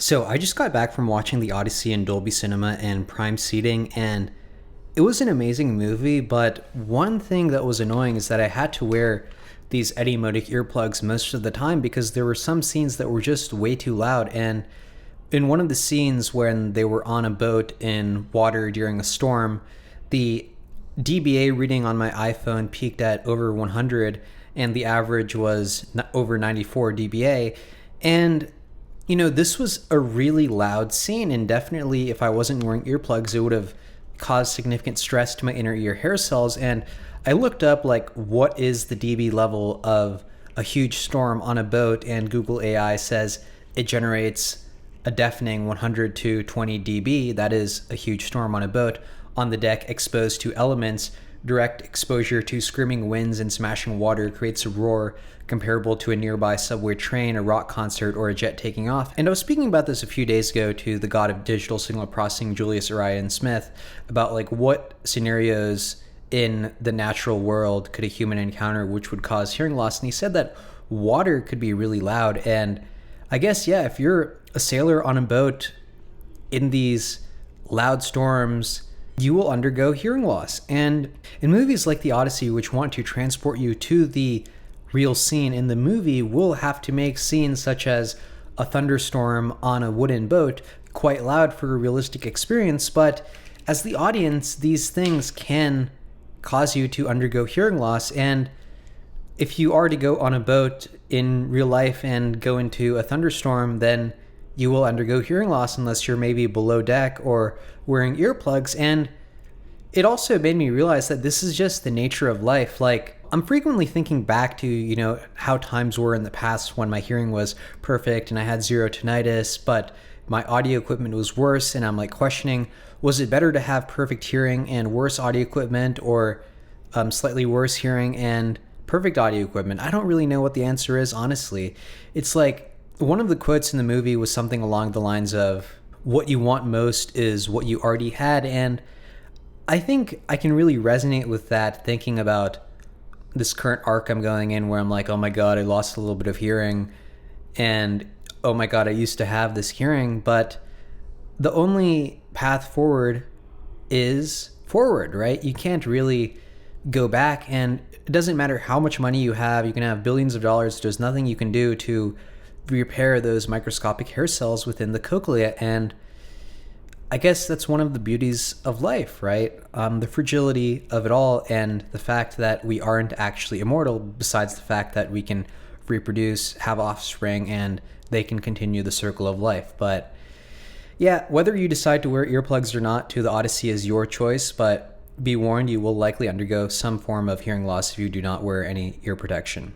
So I just got back from watching the Odyssey in Dolby Cinema and Prime Seating, and it was an amazing movie. But one thing that was annoying is that I had to wear these Eddie-Modic earplugs most of the time because there were some scenes that were just way too loud. And in one of the scenes when they were on a boat in water during a storm, the dBA reading on my iPhone peaked at over 100, and the average was over 94 dBA. And this was a really loud scene, and definitely if I wasn't wearing earplugs, it would have caused significant stress to my inner ear hair cells. And I looked up, like, what is the dB level of a huge storm on a boat, and Google AI says it generates a deafening 100 to 20 dB. That is a huge storm on a boat on the deck exposed to elements. Direct exposure to screaming winds and smashing water creates a roar comparable to a nearby subway train, a rock concert, or a jet taking off. And I was speaking about this a few days ago to the god of digital signal processing, Julius Orion Smith, about like what scenarios in the natural world could a human encounter which would cause hearing loss. And he said that water could be really loud. And I guess, yeah, if you're a sailor on a boat in these loud storms, you will undergo hearing loss. And in movies like the Odyssey, which want to transport you to the real scene in the movie, will have to make scenes such as a thunderstorm on a wooden boat quite loud for a realistic experience. But as the audience, these things can cause you to undergo hearing loss. And if you are to go on a boat in real life and go into a thunderstorm, then you will undergo hearing loss unless you're maybe below deck or wearing earplugs. And it also made me realize that this is just the nature of life. Like, I'm frequently thinking back to, how times were in the past when my hearing was perfect and I had zero tinnitus, but my audio equipment was worse. And I'm like questioning, was it better to have perfect hearing and worse audio equipment, or slightly worse hearing and perfect audio equipment? I don't really know what the answer is, honestly. It's like, one of the quotes in the movie was something along the lines of, what you want most is what you already had. And I think I can really resonate with that, thinking about this current arc I'm going in where I'm like, oh my God, I lost a little bit of hearing. And oh my God, I used to have this hearing. But the only path forward is forward, right? You can't really go back. And it doesn't matter how much money you have. You can have billions of dollars. There's nothing you can do to repair those microscopic hair cells within the cochlea. And I guess that's one of the beauties of life, right? The fragility of it all, and the fact that we aren't actually immortal, besides the fact that we can reproduce, have offspring, and they can continue the circle of life. But yeah, whether you decide to wear earplugs or not to the Odyssey is your choice, but be warned, you will likely undergo some form of hearing loss if you do not wear any ear protection.